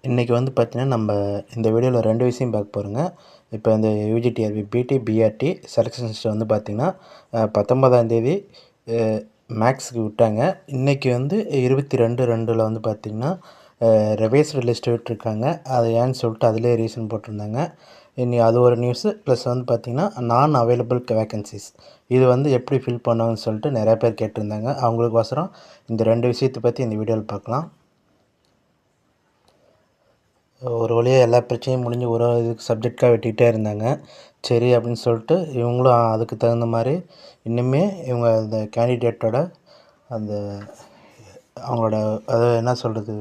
இன்றைக்கி வந்து பார்த்திங்கன்னா, நம்ம இந்த வீடியோவில் 2 விஷயம் பார்க்க போகிறோங்க. இப்போ இந்த யுஜிடிஆர்பி, பிடி, பிஆர்டி செலெக்ஷன் லிஸ்ட் வந்து பார்த்திங்கன்னா, 19ஆந்தேதி மேக்ஸுக்கு விட்டாங்க. இன்றைக்கி வந்து 22/2 வந்து பார்த்திங்கன்னா, ரிவைஸ்டு லிஸ்ட் விட்டுருக்காங்க. அது ஏன்னு சொல்லிட்டு அதிலே ரீசன் போட்டிருந்தாங்க. இனி அது ஒரு நியூஸு. ப்ளஸ் வந்து பார்த்திங்கன்னா, நான் அவைலபிள் வேக்கன்சிஸ் இது வந்து எப்படி ஃபில் பண்ணுவாங்கன்னு சொல்லிட்டு நிறையா பேர் கேட்டிருந்தாங்க. அவங்களுக்கோசரம் இந்த 2 விஷயத்தை பற்றி இந்த வீடியோவில் பார்க்கலாம். ஒரு வழியாக எல்லா பிரச்சனையும் முடிஞ்சு ஒரு இதுக்கு சப்ஜெக்டாக வெட்டிகிட்டே இருந்தாங்க. சரி அப்படின்னு சொல்லிட்டு இவங்களும் அதுக்கு தகுந்த மாதிரி இன்னுமே இவங்க அந்த கேண்டிடேட்டோட அந்த அவங்களோட என்ன சொல்கிறது,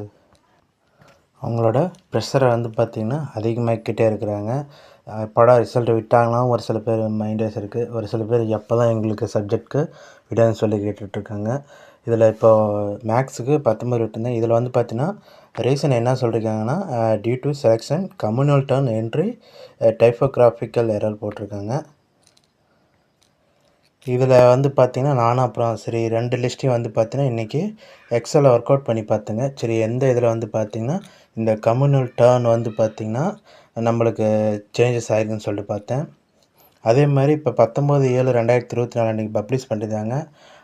அவங்களோட ப்ரெஷரை வந்து பார்த்திங்கன்னா அதிகமாக்கிட்டே இருக்கிறாங்க. எப்போடா ரிசல்ட் விட்டாங்களாம் ஒரு சில பேர் மைண்டஸ் இருக்குது. ஒரு சில பேர் எப்போ தான் எங்களுக்கு சப்ஜெக்ட்டுக்கு விடான்னு சொல்லி கேட்டுட்ருக்காங்க. இதில் இப்போது மேக்ஸுக்கு 19 விட்டுருந்தேன். இதில் வந்து பார்த்திங்கன்னா ரீசன் என்ன சொல்லியிருக்காங்கன்னா, due to selection communal turn entry typographical error போட்டிருக்காங்க. இதில் வந்து பார்த்திங்கன்னா நானும் அப்புறம் சரி 2 லிஸ்ட்டையும் வந்து பார்த்திங்கன்னா இன்றைக்கி எக்ஸலில் ஒர்க் அவுட் பண்ணி பார்த்தேங்க. சரி எந்த இதில் வந்து பார்த்திங்கன்னா இந்த கம்யூனல் டர்ன் வந்து பார்த்திங்கன்னா நம்மளுக்கு சேஞ்சஸ் ஆகிருக்குன்னு சொல்லிட்டு பார்த்தேன். அதே மாதிரி இப்போ 19/7/2024 அன்றைக்கி பப்ளிஷ் பண்ணியிருந்தாங்க.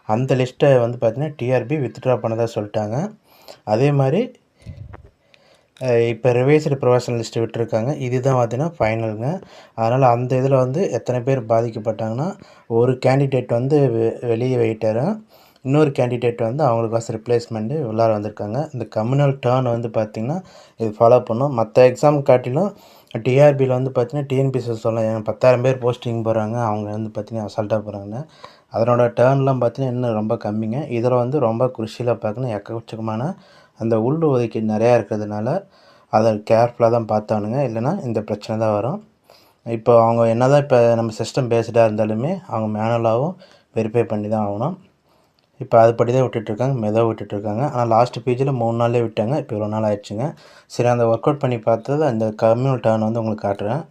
அந்த லிஸ்ட்டை வந்து பார்த்திங்கன்னா டிஆர்பி வித்ட்ரா பண்ணதாக சொல்லிட்டாங்க. அதே மாதிரி இப்போ ரிவைஸ்டு ப்ரொஃபஷனல் லிஸ்ட்டு விட்டுருக்காங்க. இதுதான் பார்த்தீங்கன்னா ஃபைனலுங்க. அதனால் அந்த இதில் வந்து எத்தனை பேர் பாதிக்கப்பட்டாங்கன்னா, ஒரு கேண்டிடேட் வந்து வெளியே போயிட்டாரு. இன்னொரு கேண்டிடேட் வந்து அவங்களுக்கோசரம் ரிப்ளேஸ்மெண்ட்டு உள்ளார வந்திருக்காங்க. இந்த கம்யூனல் டர்ன் வந்து பார்த்திங்கன்னா இது ஃபாலோ பண்ணும். மற்ற எக்ஸாம் காட்டிலும் டிஆர்பியில் வந்து பார்த்திங்கன்னா டிஎன்பிஎஸ்சி சொல்லலாம் 10,000 பேர் போஸ்டிங் போகிறாங்க. அவங்க வந்து பார்த்திங்கன்னா அசால்ட்டாக போகிறாங்க. அதனோட டர்ன்லாம் பார்த்திங்கன்னா இன்னும் ரொம்ப கம்மிங்க. இதில் வந்து ரொம்ப குருஷியலாக பார்க்கணும். எக்கச்சக்கமான அந்த உள் ஒதுக்கீடு நிறையா இருக்கிறதுனால அதை கேர்ஃபுல்லாக தான் பார்த்தானுங்க. இல்லைனா இந்த பிரச்சனை தான் வரும். இப்போ அவங்க என்ன தான் இப்போ நம்ம சிஸ்டம் பேஸ்டாக இருந்தாலுமே அவங்க மேனுவலாகவும் வெரிஃபை பண்ணி தான் ஆகணும். இப்போ அதுபடி தான் விட்டுட்ருக்காங்க, மெதுவாக விட்டுட்ருக்காங்க. ஆனால் லாஸ்ட்டு பேஜில் 3 நாள்லேயே விட்டாங்க. இப்போ இவ்வளோ நாள் ஆயிடுச்சுங்க. சரி அந்த ஒர்க் அவுட் பண்ணி பார்த்தது அந்த கம்யூனல் டர்ன் வந்து உங்களுக்கு காட்டுறேன்.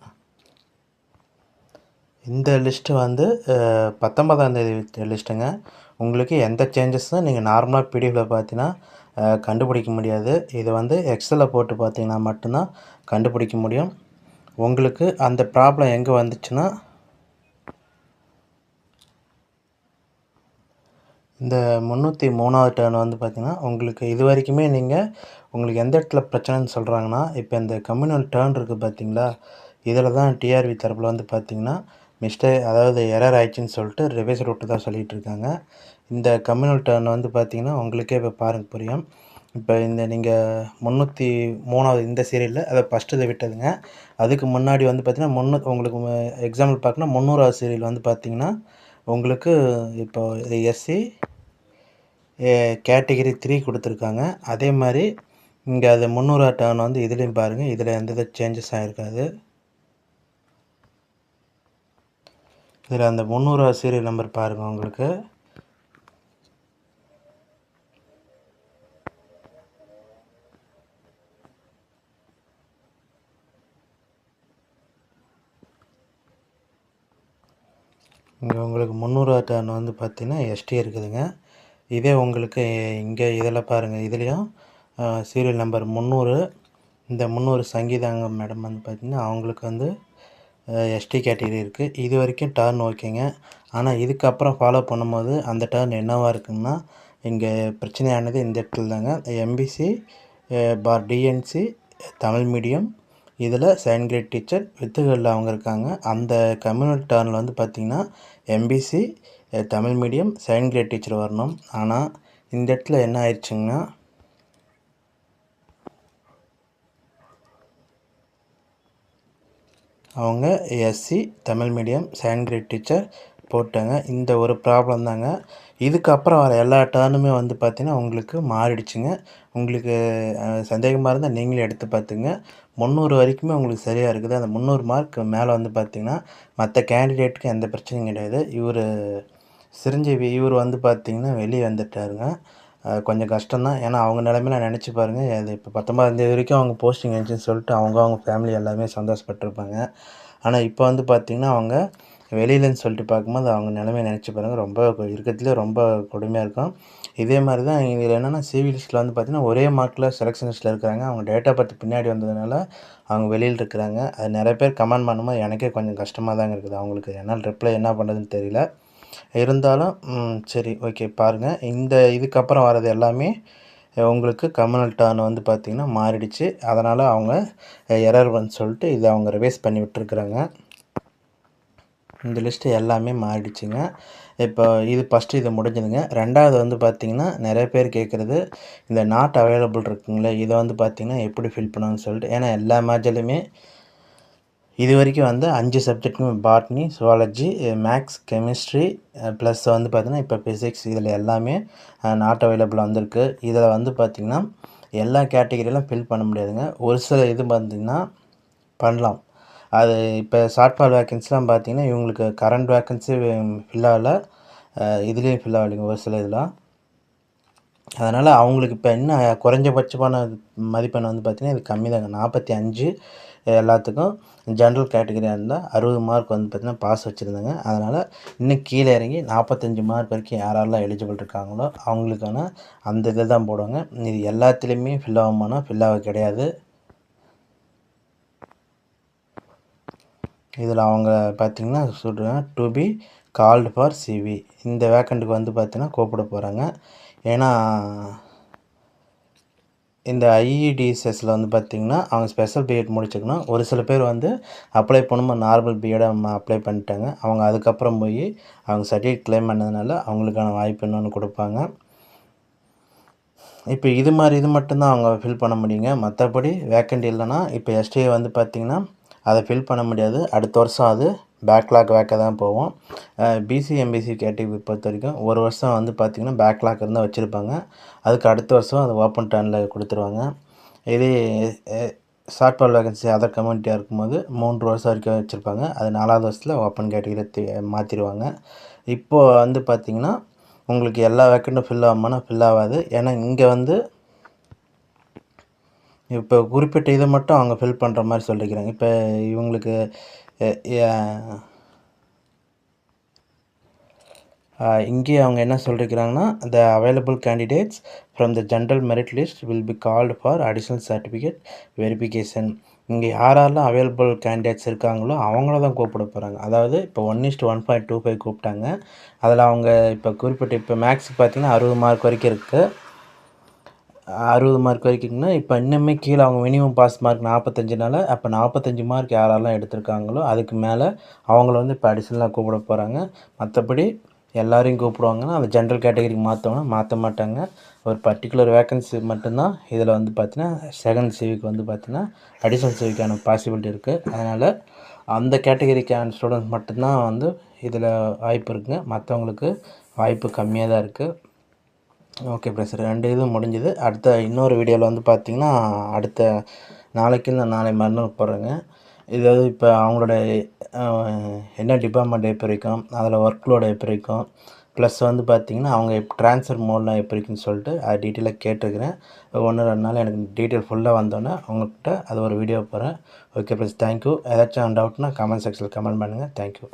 இந்த லிஸ்ட்டு வந்து 19ஆந்தேதி லிஸ்ட்டுங்க. உங்களுக்கு எந்த சேஞ்சஸும் நீங்கள் நார்மலாக பிடிஎஃப்பில் பார்த்தீங்கன்னா கண்டுபிடிக்க முடியாது. இது வந்து எக்ஸலில் போட்டு பார்த்தீங்கன்னா மட்டும்தான் கண்டுபிடிக்க முடியும். உங்களுக்கு அந்த ப்ராப்ளம் எங்கே வந்துச்சுன்னா, இந்த 303வது டர்ன் வந்து பார்த்திங்கன்னா உங்களுக்கு இது வரைக்குமே உங்களுக்கு எந்த இடத்துல பிரச்சனைன்னு சொல்கிறாங்கன்னா, இப்போ இந்த கம்யூனல் டர்ன் இருக்குது பார்த்தீங்களா, இதில் தான் டிஆர்பி தரப்பில் வந்து பார்த்திங்கன்னா அதாவது எரர் ஆயிடுச்சுன்னு சொல்லிட்டு ரிவைஸ் விட்டு தான் சொல்லிகிட்டு இருக்காங்க. இந்த கம்யூனல் டர்ன் வந்து பார்த்திங்கன்னா உங்களுக்கே இப்போ பாருங்க புரியும். இப்போ இந்த நீங்கள் 303வது இந்த சீரியலில் அதை ஃபஸ்ட்டு இதை விட்டதுங்க. அதுக்கு முன்னாடி வந்து பார்த்திங்கன்னா உங்களுக்கு எக்ஸாம்பிள் பார்க்கணும் 300வது சீரியல் வந்து பார்த்திங்கன்னா உங்களுக்கு இப்போ எஸ்சி கேட்டகிரி 3 கொடுத்துருக்காங்க. அதே மாதிரி இங்கே அது 300 டர்ன் வந்து இதுலேயும் பாருங்கள். இதில் எந்த சேஞ்சஸ் ஆகிருக்காது. இதில் அந்த 300வது சீரியல் நம்பர் பாருங்கள் உங்களுக்கு. இங்கே உங்களுக்கு 300வது டர்ன் வந்து பார்த்திங்கன்னா எஸ்டி இருக்குதுங்க. இதே உங்களுக்கு இங்கே இதில் பாருங்கள். இதுலேயும் சீரியல் நம்பர் 300 இந்த 300 சங்கீதாங்க மேடம் வந்து பார்த்திங்கன்னா அவங்களுக்கு வந்து எஸ்டி கேட்டகரி இருக்குது. இது வரைக்கும் டர்ன் ஓகேங்க. ஆனால் இதுக்கப்புறம் ஃபாலோ பண்ணும்போது அந்த டர்ன் என்னவாக இருக்குன்னா, இங்கே பிரச்சனையானது இந்த இடத்துல தாங்க. எம்பிசி டிஎன்சி தமிழ் மீடியம் இதில் செகண்ட் கிரேட் டீச்சர் வித்துகளில் அவங்க இருக்காங்க. அந்த கம்யூனல் டர்னில் வந்து பார்த்திங்கன்னா MBC Tamil medium second grade teacher வரணும். ஆனால் இந்த இடத்துல என்ன ஆயிடுச்சுங்கன்னா, அவங்க SC Tamil medium second grade teacher போட்டாங்க. இந்த ஒரு ப்ராப்ளம் தாங்க. இதுக்கப்புறம் வர எல்லா டர்னுமே வந்து பார்த்திங்கன்னா உங்களுக்கு மாறிடுச்சுங்க. உங்களுக்கு சந்தேகமாக இருந்தால் நீங்களே எடுத்து பார்த்துங்க. 300 வரைக்குமே உங்களுக்கு சரியாக இருக்குது. அந்த 300 மார்க் மேலே வந்து பார்த்திங்கன்னா மற்ற கேண்டிடேட்டுக்கு எந்த பிரச்சனையும் கிடையாது. சிரஞ்சீவி இவர் வந்து பார்த்திங்கன்னா வெளியே வந்துட்டாருங்க. கொஞ்சம் கஷ்டம்தான். ஏன்னா அவங்க நிலைமையில நினச்சி பாருங்கள். அது இப்போ 19ஆந்தேதி வரைக்கும் அவங்க போஸ்டிங் இருந்துச்சுன்னு சொல்லிட்டு அவங்க ஃபேமிலி எல்லாமே சந்தோஷப்பட்டிருப்பாங்க. ஆனால் இப்போ வந்து பார்த்திங்கன்னா அவங்க வெளியிலன்னு சொல்லிட்டு பார்க்கும்போது அவங்க நிலைமைய நினச்சி பாருங்க. ரொம்ப இருக்கிறதுலே ரொம்ப கொடுமையா இருக்கும். இதே மாரி தான் இதில என்னன்னா சிவி லிஸ்ட்ல வந்து பார்த்தீங்கன்னா, ஒரே மார்க்ல செலக்ஷன் லிஸ்ட்ல இருக்கிறாங்க. அவங்க டேட் ஆஃப் பர்த் பின்னாடி வந்ததுனால அவங்க வெளியில இருக்கிறாங்க. அது நெறைய பேர் கமெண்ட் பண்ணும்போது எனக்கே கொஞ்சம் கஷ்டமா தாங்க இருக்குது. அவங்களுக்கு என்னால் ரிப்ளை என்ன பண்ணுறதுன்னு தெரியல. இருந்தாலும் சரி ஓகே பாருங்க. இதுக்கப்புறம் வர்றது எல்லாமே உங்களுக்கு கம்யூனல் டர்ன் வந்து பார்த்தீங்கன்னா மாறிடுச்சு. அதனால அவங்க எரர் வந்து சொல்லிட்டு இத அவங்க ரிவைஸ் பண்ணி விட்டுருக்குறாங்க. இந்த லிஸ்ட்டு எல்லாமே மாறிடுச்சுங்க. இப்போ இது ஃபஸ்ட்டு இது முடிஞ்சதுங்க. 2வது வந்து பார்த்தீங்கன்னா, நெறைய பேர் கேட்குறது இந்த நாட் அவைலபிள் இருக்குங்களே, இத வந்து பார்த்தீங்கன்னா எப்படி ஃபில் பண்ணணும்னு சொல்லிட்டு. ஏன்னா எல்லா மேஜர்லையுமே இதுவரைக்கும் வந்து 5 சப்ஜெக்ட்டுமே botany, zoology, maths, chemistry plus வந்து பார்த்தீங்கன்னா, இப்போ பிசிக்ஸ் இதில் எல்லாமே நாட் அவைலபிள் வந்திருக்கு. இதில் வந்து பார்த்தீங்கன்னா, எல்லா கேட்டகரியிலும் ஃபில் பண்ண முடியாதுங்க. ஒரு சில இது பார்த்தீங்கன்னா பண்ணலாம். அது இப்போ ஷார்ட்ஃபால் வேக்கன்சிலாம் பார்த்தீங்கன்னா, இவங்களுக்கு கரண்ட் வேக்கன்சி ஃபில் ஆகல. இதுலேயும் ஃபில் ஆகலைங்க ஒரு சில இதெல்லாம். அதனால் அவங்களுக்கு இப்போ என்ன குறைஞ்சபட்சமான மதிப்பெண் வந்து பார்த்தீங்கன்னா, இது கம்மி தாங்க. 45 எல்லாத்துக்கும். ஜென்ரல் கேட்டகரியாக இருந்தால் 60 மார்க் வந்து பார்த்தீங்கன்னா பாஸ் வச்சுருந்தாங்க. அதனால் இன்னும் கீழே இறங்கி 45 மார்க் வரைக்கும் யாரெல்லாம் எலிஜிபிள் இருக்காங்களோ அவங்களுக்கான அந்த இதை தான் போடுவாங்க. இது எல்லாத்துலேயுமே ஃபில் ஆகுமானா ஃபில் ஆக கிடையாது. இதில் அவங்க பார்த்தீங்கன்னா சொல்கிறாங்க to be called for CV. இந்த வேக்கண்ட்டுக்கு வந்து பார்த்தீங்கன்னா கூப்பிட போகிறாங்க. ஏன்னா இந்த ஐஇடிஎஸ்எஸ்ல வந்து பார்த்தீங்கன்னா, அவங்க ஸ்பெஷல் பிஎட் முடிச்சுக்கணும். ஒரு சில பேர் வந்து அப்ளை பண்ணும்போது நார்மல் பிஎட் அப்ளை பண்ணிட்டாங்க. அவங்க அதுக்கப்புறம் போய் அவங்க சர்டிஃபிகேட் கிளைம் பண்ணதுனால அவங்களுக்கான வாய்ப்பு இன்னொன்று கொடுப்பாங்க. இப்போ இது மட்டும்தான் அவங்க ஃபில் பண்ண முடியுங்க. மற்றபடி வேக்கண்ட் இல்லைன்னா இப்போ எஸ்டிஏ வந்து பார்த்திங்கன்னா அதை ஃபில் பண்ண முடியாது. அடுத்த வருஷம் அது பேக்லாக் வேக்க தான் போகும். பிசி, எம்பிசி கேட்டகரி பொறுத்த வரைக்கும் ஒரு வருஷம் வந்து பார்த்திங்கன்னா பேக்லாக் இருந்தால் வச்சுருப்பாங்க. அதுக்கு அடுத்த வருஷம் அது ஓப்பன் டர்னில் கொடுத்துருவாங்க. இதே ஷார்ட்ஃபால் வேகன்சி அதர் கம்யூனிட்டியாக இருக்கும்போது 3 வருஷம் வரைக்கும் வச்சுருப்பாங்க. அது 4வது வருஷத்தில் ஓப்பன் கேட்டகரியில் மாற்றிடுவாங்க. இப்போது வந்து பார்த்திங்கன்னா உங்களுக்கு எல்லா வேக்கண்ட்டும் ஃபில் ஆகுமானா ஃபில் ஆகாது. ஏன்னா இங்கே வந்து இப்போ குறிப்பிட்ட இதை மட்டும் அவங்க ஃபில் பண்ணுற மாதிரி சொல்லிக்கிறாங்க. இப்போ இவங்களுக்கு இங்கேயே அவங்க என்ன சொல்லியிருக்கிறாங்கன்னா, the available candidates from the general merit list will be called for additional certificate verification. இங்கே யாரெல்லாம் அவைலபிள் கேண்டிடேட்ஸ் இருக்காங்களோ அவங்கள தான் கூப்பிட போகிறாங்க. அதாவது இப்போ 1:1.25 கூப்பிட்டாங்க. அதில் அவங்க இப்போ மேக்ஸுக்கு பார்த்தீங்கன்னா 60 மார்க் வரைக்கும் இருக்குது. 60 மார்க் வரைக்குங்கன்னா இப்போ இன்னுமே கீழே அவங்க மினிமம் பாஸ் மார்க் 45னால அப்போ 45 மார்க் யாரெல்லாம் எடுத்திருக்காங்களோ அதுக்கு மேலே அவங்கள வந்து இப்போ அடிஷ்னலாக கூப்பிட போகிறாங்க. மற்றபடி எல்லாரையும் கூப்பிடுவாங்கன்னா அந்த ஜென்ரல் கேட்டகரிக்கு மாற்றோன்னா மாற்ற மாட்டாங்க. ஒரு பர்டிகுலர் வேக்கன்சி மட்டும்தான் இதில் வந்து பார்த்தீங்கன்னா செகண்ட் சிவிக்கு வந்து பார்த்தீங்கன்னா அடிஷ்னல் சிவிக்கான பாசிபிலிட்டி இருக்குது. அதனால் அந்த கேட்டகரிக்கான ஸ்டூடெண்ட்ஸ் மட்டும்தான் வந்து இதில் வாய்ப்பு இருக்குங்க. மற்றவங்களுக்கு வாய்ப்பு கம்மியாக தான் இருக்குது. ஓகே ஃப்ரெண்ட்ஸ், 2 இதுவும் முடிஞ்சுது. அடுத்த இன்னொரு வீடியோவில் வந்து பார்த்திங்கன்னா அடுத்த நாளைக்கு இல்லை நாளை மறுநாள் போடுறேங்க. இதாவது இப்போ அவங்களோட என்ன டிபார்ட்மெண்ட் எப்படி இருக்கும், அதில் ஒர்க் லோடு எப்படி இருக்கும், ப்ளஸ் வந்து பார்த்திங்கன்னா அவங்க ட்ரான்ஸ்ஃபர் மோட்லாம் எப்படி இருக்குன்னு சொல்லிட்டு அது டீட்டெயிலாக கேட்டிருக்கிறேன். 1-2 நாள் எனக்கு டீட்டெயில் ஃபுல்லாக வந்தோன்னே உங்கள்கிட்ட அது ஒரு வீடியோ போடுறேன். Okay friends, thank you. ஏதாச்சும் டவுட்னா கமெண்ட் செக்ஷனில் கமெண்ட் பண்ணுங்கள். தேங்க்யூ.